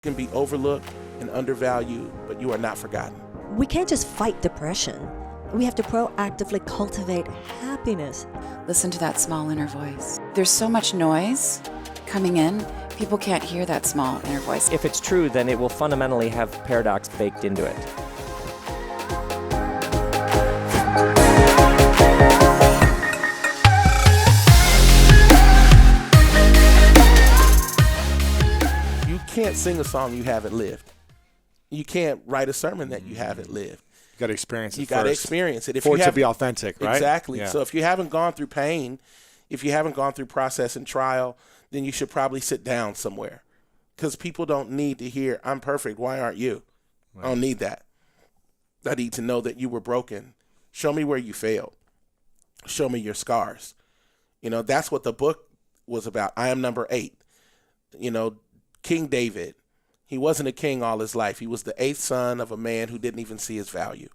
can be overlooked and undervalued, but you are not forgotten. We can't just fight depression. We have to proactively cultivate happiness. Listen to that small inner voice. There's so much noise coming in. People can't hear that small inner voice. If it's true, then it will fundamentally have paradox baked into it. You can't sing a song you haven't lived. You can't write a sermon that you haven't lived. You got to experience it. You got to experience it. For it to be authentic, right? Exactly. Yeah. So if you haven't gone through pain, if you haven't gone through process and trial, then you should probably sit down somewhere, because people don't need to hear, I'm perfect, why aren't you? Right. I don't need that. I need to know that you were broken. Show me where you failed. Show me your scars. That's what the book was about. I am number 8. King David, he wasn't a king all his life. He was the 8th son of a man who didn't even see his value.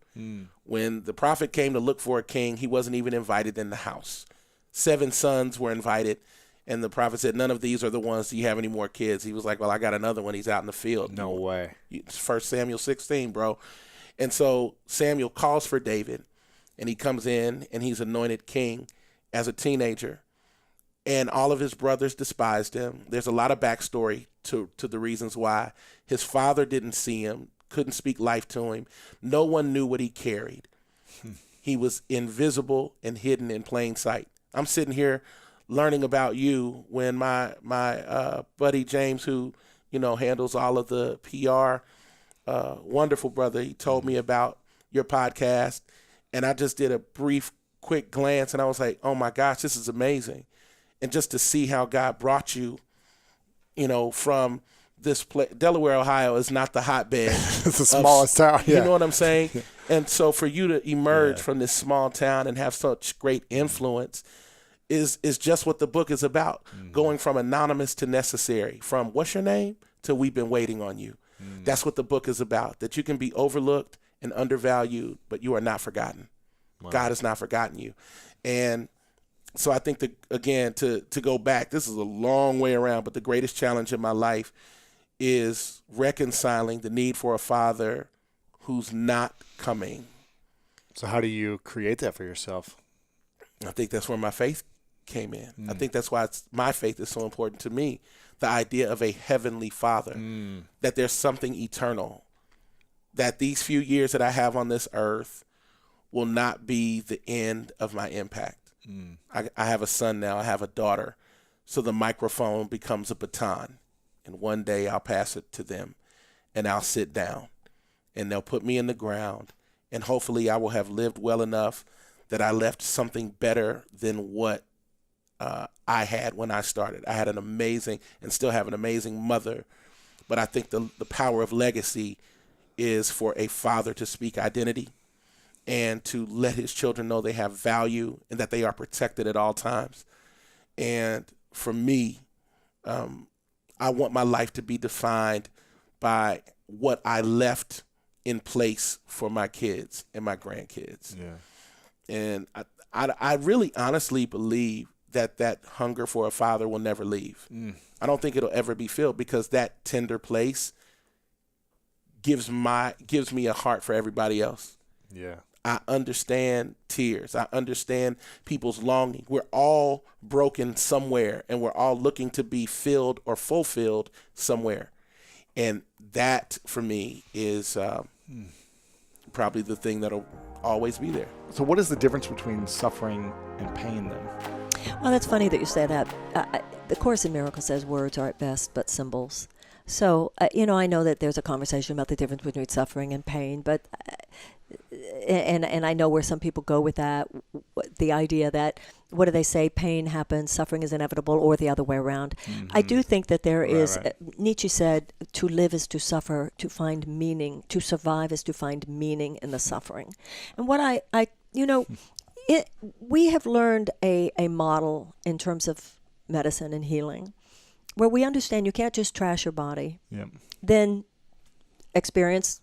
When the prophet came to look for a king, he wasn't even invited in the house. 7 sons were invited, and the prophet said, none of these are the ones. Do you have any more kids? He was like, well, I got another one. He's out in the field. No way. 1 Samuel 16, bro. And so Samuel calls for David, and he comes in, and he's anointed king as a teenager. And all of his brothers despised him. There's a lot of backstory to the reasons why. His father didn't see him, couldn't speak life to him. No one knew what he carried. He was invisible and hidden in plain sight. I'm sitting here learning about you when my buddy James, who handles all of the PR, wonderful brother, he told me about your podcast, and I just did a brief, quick glance, and I was like, oh my gosh, this is amazing. And just to see how God brought you, from this place. Delaware, Ohio is not the hotbed. It's the smallest town. Yeah. You know what I'm saying? And so for you to emerge from this small town and have such great influence is just what the book is about. Going from anonymous to necessary, from what's your name to we've been waiting on you. That's what the book is about, that you can be overlooked and undervalued, but you are not forgotten. Wow. God has not forgotten you. And so I think again, to go back, this is a long way around, but the greatest challenge in my life is reconciling the need for a father who's not coming. So how do you create that for yourself? I think that's where my faith came in. I think that's why my faith is so important to me. The idea of a heavenly father, that there's something eternal, that these few years that I have on this earth will not be the end of my impact. I have a son now. I have a daughter. So the microphone becomes a baton. And one day I'll pass it to them, and I'll sit down, and they'll put me in the ground. And hopefully I will have lived well enough that I left something better than what I had when I started. I had an amazing, and still have an amazing mother. But I think the power of legacy is for a father to speak identity and to let his children know they have value and that they are protected at all times. And for me, I want my life to be defined by what I left in place for my kids and my grandkids. Yeah. And I really honestly believe that hunger for a father will never leave. I don't think it'll ever be filled, because that tender place gives me a heart for everybody else. Yeah. I understand tears. I understand people's longing. We're all broken somewhere, and we're all looking to be filled or fulfilled somewhere. And that, for me, is probably the thing that'll always be there. So what is the difference between suffering and pain then? Well, that's funny that you say that. The Course in Miracles says words are at best but symbols. So, I know that there's a conversation about the difference between suffering and pain, but and I know where some people go with that, the idea that, what do they say, pain happens, suffering is inevitable, or the other way around. I do think that there is, Nietzsche said, to live is to suffer, to find meaning, to survive is to find meaning in the suffering. And what we have learned a model in terms of medicine and healing, where we understand you can't just trash your body, then experience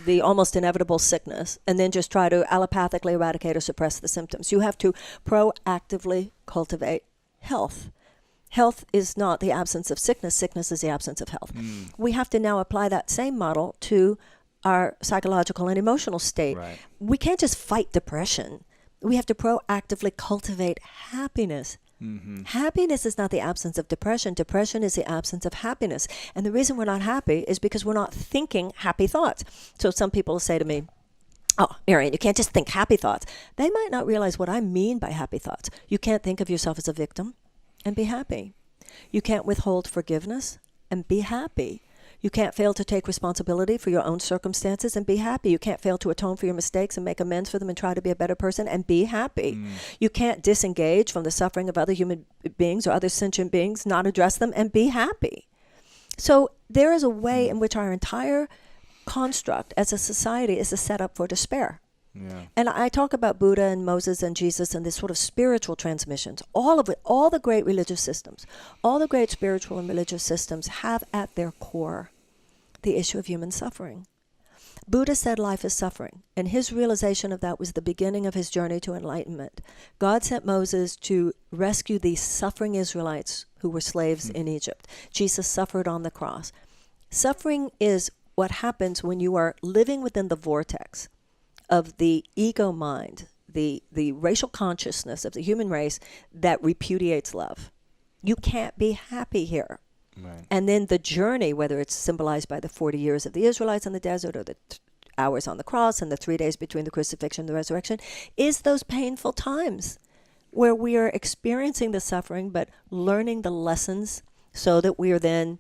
the almost inevitable sickness, and then just try to allopathically eradicate or suppress the symptoms. You have to proactively cultivate health. Health is not the absence of sickness. Sickness is the absence of health. We have to now apply that same model to our psychological and emotional state. Right. We can't just fight depression. We have to proactively cultivate happiness. Happiness is not the absence of depression. Depression is the absence of happiness. And the reason we're not happy is because we're not thinking happy thoughts. So some people will say to me, oh, Marianne, you can't just think happy thoughts. They might not realize what I mean by happy thoughts. You can't think of yourself as a victim and be happy. You can't withhold forgiveness and be happy. You can't fail to take responsibility for your own circumstances and be happy. You can't fail to atone for your mistakes and make amends for them and try to be a better person and be happy. You can't disengage from the suffering of other human beings or other sentient beings, not address them, and be happy. So there is a way in which our entire construct as a society is a setup for despair. Yeah. And I talk about Buddha and Moses and Jesus and this sort of spiritual transmissions. All of it, all the great religious systems, all the great spiritual and religious systems have at their core the issue of human suffering. Buddha said life is suffering, and his realization of that was the beginning of his journey to enlightenment. God sent Moses to rescue these suffering Israelites who were slaves in Egypt. Jesus suffered on the cross. Suffering is what happens when you are living within the vortex of the ego mind, the racial consciousness of the human race that repudiates love. You can't be happy here. Right. And then the journey, whether it's symbolized by the 40 years of the Israelites in the desert or the hours on the cross and the 3 days between the crucifixion and the resurrection, is those painful times where we are experiencing the suffering but learning the lessons so that we are then,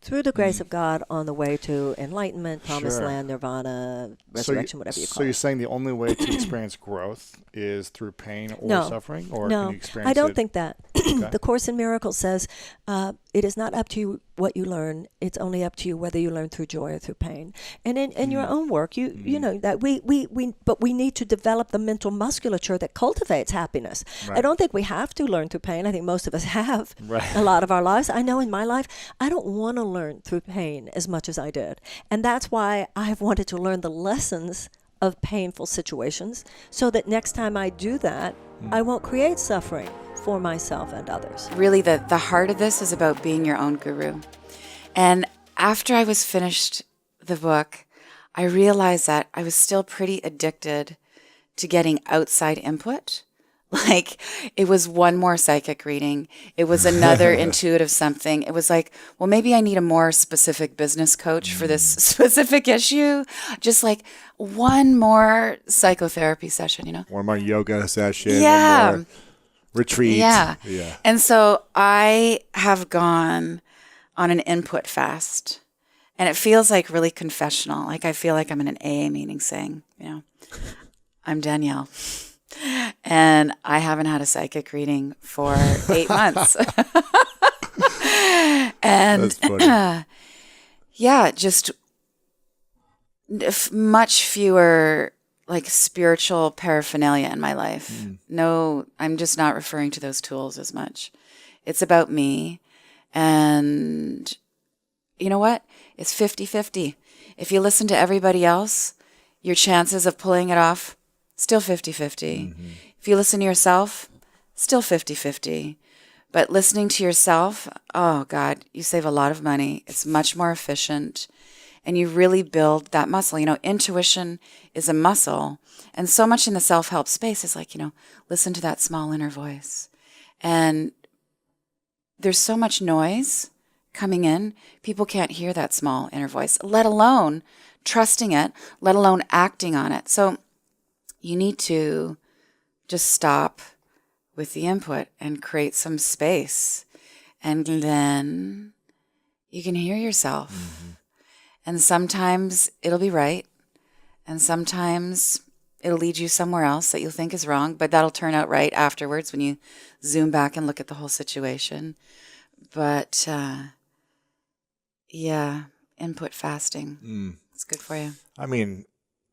through the grace of God, on the way to enlightenment, promised land, nirvana, resurrection, whatever you call it. So you're saying the only way to experience growth is through pain or suffering? Or No, can you experience I don't it? think that. Okay. The Course in Miracles says it is not up to you what you learn. It's only up to you whether you learn through joy or through pain. And in your own work, you know that but we need to develop the mental musculature that cultivates happiness. Right. I don't think we have to learn through pain. I think most of us have Right. a lot of our lives. I know in my life, I don't want to learn through pain as much as I did. And that's why I've wanted to learn the lessons of painful situations so that next time I do that, I won't create suffering for myself and others. Really, the heart of this is about being your own guru. And after I was finished the book, I realized that I was still pretty addicted to getting outside input. Like, it was one more psychic reading. It was another intuitive something. It was like, well, maybe I need a more specific business coach for this specific issue. Just like one more psychotherapy session, you know? One more yoga session. Yeah. One more retreat. Yeah. Yeah. And so I have gone on an input fast. And it feels like really confessional. Like I feel like I'm in an AA meeting saying, you know, I'm Danielle. And I haven't had a psychic reading for 8 months. And That's funny. yeah, just much fewer like spiritual paraphernalia in my life. No, I'm just not referring to those tools as much. It's about me. And you know what? It's 50-50. If you listen to everybody else, your chances of pulling it off, still 50-50. If you listen to yourself, still 50-50. But listening to yourself, oh God, you save a lot of money. It's much more efficient. And you really build that muscle. You know, intuition is a muscle. And so much in the self-help space is like, you know, listen to that small inner voice. And there's so much noise coming in. People can't hear that small inner voice, let alone trusting it, let alone acting on it. So you need to just stop with the input and create some space. And then you can hear yourself. And sometimes it'll be right. And sometimes it'll lead you somewhere else that you'll think is wrong, but that'll turn out right afterwards when you zoom back and look at the whole situation. But yeah, input fasting. It's good for you. I mean,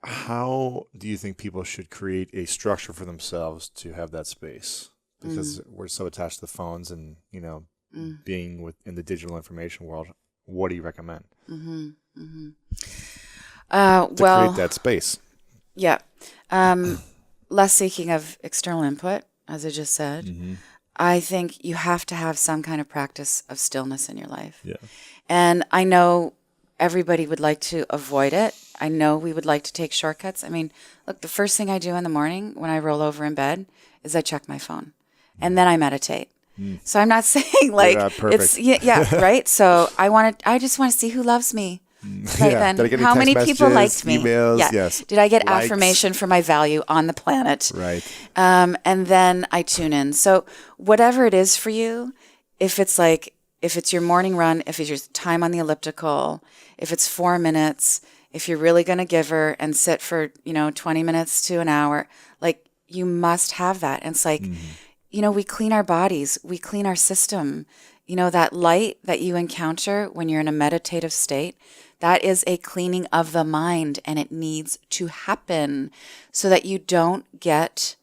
how do you think people should create a structure for themselves to have that space? Because we're so attached to the phones and, you know, being in the digital information world. What do you recommend? To create that space. Yeah. Less seeking of external input, as I just said. I think you have to have some kind of practice of stillness in your life. Yeah. And I know everybody would like to avoid it. I know we would like to take shortcuts. I mean, look, the first thing I do in the morning when I roll over in bed is I check my phone, and then I meditate. So I'm not saying like it's right. So I just want to see who loves me. Right then, Did I get any how text many people liked me? Emails? Yes. Did I get Likes? affirmation for my value on the planet? Right. And then I tune in. So whatever it is for you, if it's your morning run, if it's your time on the elliptical, if it's 4 minutes, if you're really going to give her and sit for 20 minutes to an hour, like you must have that. And it's like. We clean our bodies, we clean our system. That light that you encounter when you're in a meditative state, that is a cleaning of the mind, and it needs to happen so that you don't get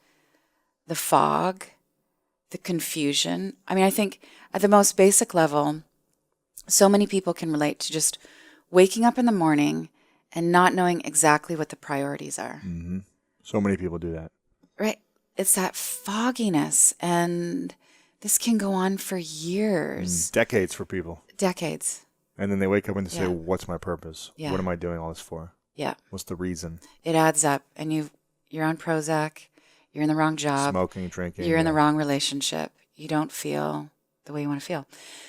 the fog, the confusion. I mean, I think at the most basic level, so many people can relate to just waking up in the morning and not knowing exactly what the priorities are. Mm-hmm. So many people do that. Right. It's that fogginess, and this can go on for years. Decades for people. Decades. And then they wake up and they say, what's my purpose? Yeah. What am I doing all this for? Yeah. What's the reason? It adds up, and you're on Prozac, you're in the wrong job. Smoking, drinking. You're in the wrong relationship. You don't feel the way you want to feel.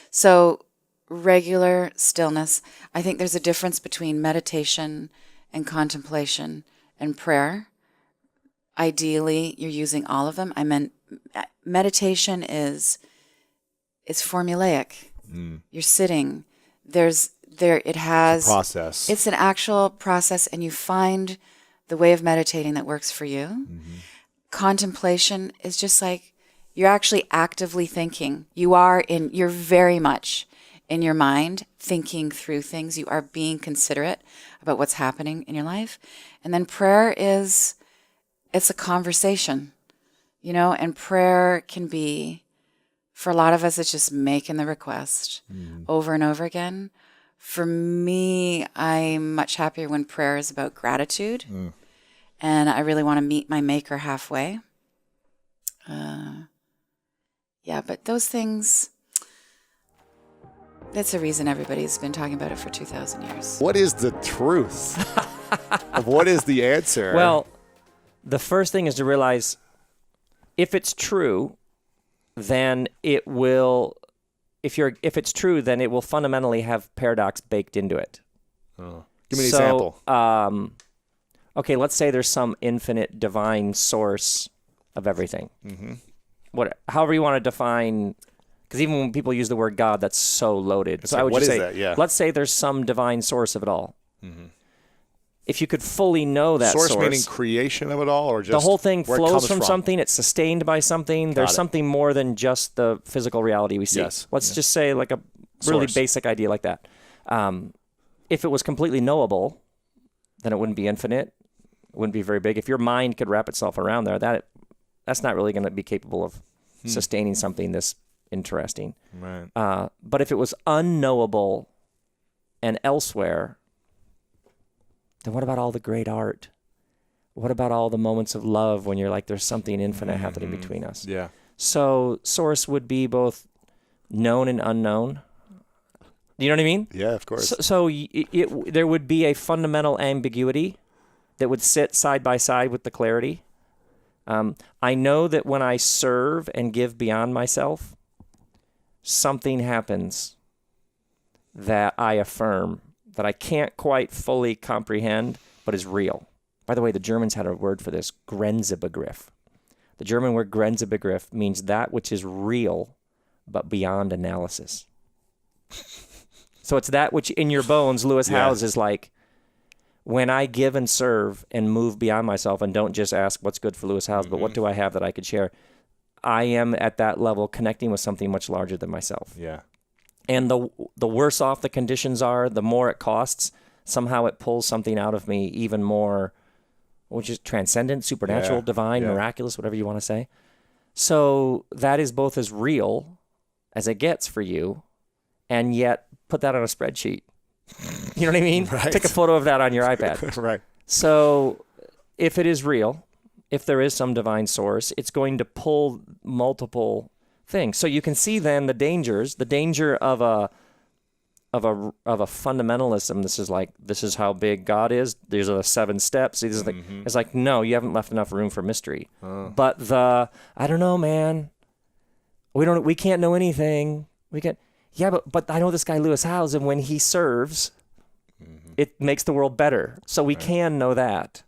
So regular stillness. I think there's a difference between meditation and contemplation and prayer. Ideally, you're using all of them. I meant meditation it's formulaic. You're sitting. It has it's a process. It's an actual process, and you find the way of meditating that works for you. Mm-hmm. Contemplation is just like you're actually actively thinking. You're very much in your mind thinking through things. You are being considerate about what's happening in your life. And then prayer it's a conversation, and prayer can be, for a lot of us, it's just making the request over and over again. For me, I'm much happier when prayer is about gratitude, and I really want to meet my maker halfway. But those things, that's the reason everybody's been talking about it for 2,000 years. What is the truth of what is the answer? Well, the first thing is to realize if it's true, then it will. If it's true, then it will fundamentally have paradox baked into it. Oh. Give me an example. Okay, let's say there's some infinite divine source of everything. Mm-hmm. However you want to define, because even when people use the word God, that's so loaded. It's so like, I would what just is say, that? Yeah. Let's say there's some divine source of it all. Mm-hmm. If you could fully know that source, meaning creation of it all, or just the whole thing flows from from something, it's sustained by something. There's something more than just the physical reality we see. Yes. Let's just say like a really basic idea like that. If it was completely knowable, then it wouldn't be infinite. It wouldn't be very big. If your mind could wrap itself around there, that's not really going to be capable of sustaining something this interesting. Right. But if it was unknowable and elsewhere, then what about all the great art? What about all the moments of love when you're like, there's something infinite happening between us? Yeah. So source would be both known and unknown. You know what I mean? Yeah, of course. So there would be a fundamental ambiguity that would sit side by side with the clarity. I know that when I serve and give beyond myself, something happens that I affirm that I can't quite fully comprehend, but is real. By the way, the Germans had a word for this, Grenzebegriff. The German word Grenzebegriff means that which is real, but beyond analysis. So it's that which in your bones, Lewis Howes is like, when I give and serve and move beyond myself and don't just ask what's good for Lewis Howes, but what do I have that I could share, I am at that level connecting with something much larger than myself. Yeah. And the worse off the conditions are, the more it costs, somehow it pulls something out of me even more, which is transcendent, supernatural, divine, miraculous, whatever you want to say. So that is both as real as it gets for you, and yet put that on a spreadsheet. You know what I mean? Right. Take a photo of that on your iPad. Right. So if it is real, if there is some divine source, it's going to pull multiple thing. So you can see then the danger of a fundamentalism. This is how big God is. These are the 7 steps. It's like, no, you haven't left enough room for mystery. But I don't know, man. We can't know anything. But I know this guy Lewis Howes, and when he serves, it makes the world better. So we can know that.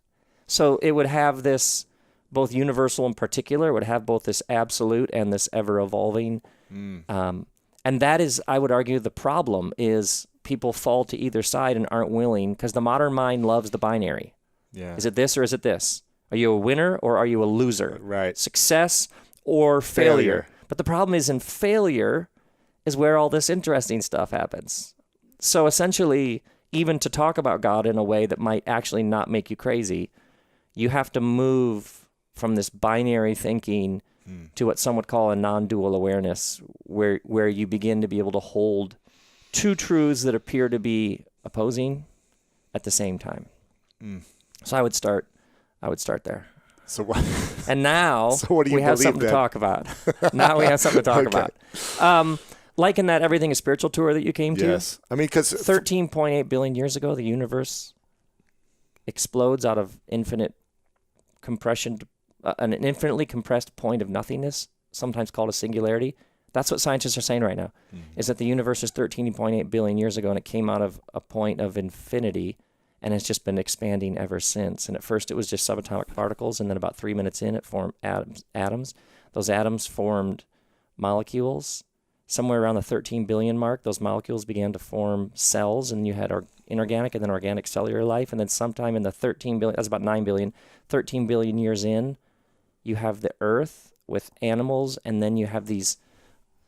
So it would have this both universal and particular. It would have both this absolute and this ever evolving. And that is, I would argue, the problem is people fall to either side and aren't willing, because the modern mind loves the binary. Yeah. Is it this or is it this? Are you a winner or are you a loser? Right. Success or failure. But the problem is, in failure is where all this interesting stuff happens. So essentially, even to talk about God in a way that might actually not make you crazy, you have to move from this binary thinking to what some would call a non-dual awareness, where you begin to be able to hold 2 truths that appear to be opposing at the same time. So I would start there. So what? And now So what do you we have believe something then? to talk about. Now we have something to talk about. Like in that Everything is Spiritual tour that you came to. Yes. I mean, because 13.8 billion years ago, the universe explodes out of infinite compression, an infinitely compressed point of nothingness, sometimes called a singularity. That's what scientists are saying right now, is that the universe is 13.8 billion years ago, and it came out of a point of infinity, and it's just been expanding ever since. And at first it was just subatomic particles, and then about 3 minutes in, it formed atoms. Those atoms formed molecules. Somewhere around the 13 billion mark, those molecules began to form cells, and you had inorganic and then organic cellular life. And then sometime in the 13 billion, that's about 9 billion, 13 billion years in, you have the earth with animals, and then you have these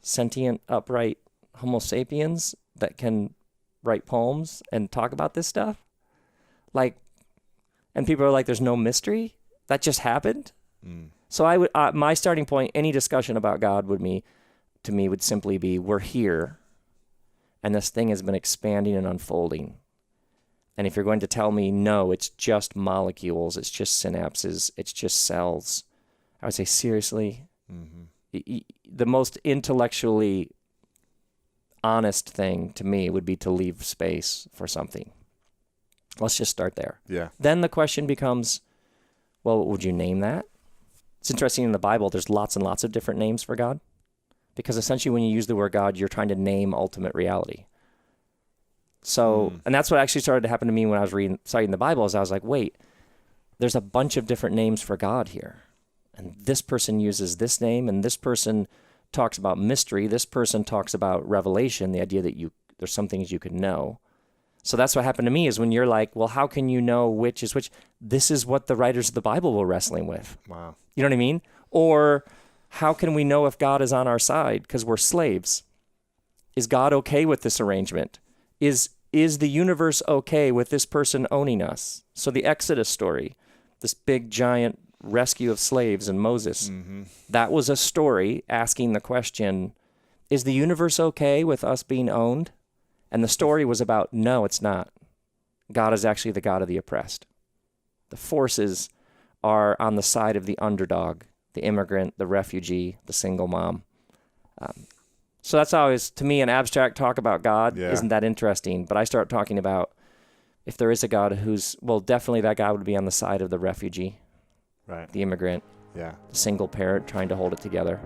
sentient, upright Homo sapiens that can write poems and talk about this stuff. And people are like, there's no mystery? That just happened? So I would, my starting point, any discussion about God to me would simply be, we're here, and this thing has been expanding and unfolding. And if you're going to tell me, no, it's just molecules, it's just synapses, it's just cells, I would say, seriously? The most intellectually honest thing to me would be to leave space for something. Let's just start there. Yeah. Then the question becomes, well, what would you name that? It's interesting, in the Bible, there's lots and lots of different names for God. Because essentially when you use the word God, you're trying to name ultimate reality. So, and that's what actually started to happen to me when I was studying the Bible, is I was like, wait, there's a bunch of different names for God here. And this person uses this name, and this person talks about mystery. This person talks about revelation, the idea that there's some things you could know. So that's what happened to me, is when you're like, well, how can you know which is which? This is what the writers of the Bible were wrestling with. Wow. You know what I mean? Or how can we know if God is on our side? Because we're slaves. Is God okay with this arrangement? Is the universe okay with this person owning us? So the Exodus story, this big giant rescue of slaves and Moses, that was a story asking the question, is the universe okay with us being owned? And the story was about, no, it's not. God is actually the God of the oppressed. The forces are on the side of the underdog, the immigrant, the refugee, the single mom. So that's always, to me, an abstract talk about God isn't that interesting. But I start talking about, if there is a God definitely that God would be on the side of the refugee, right, the immigrant, the the single parent trying to hold it together.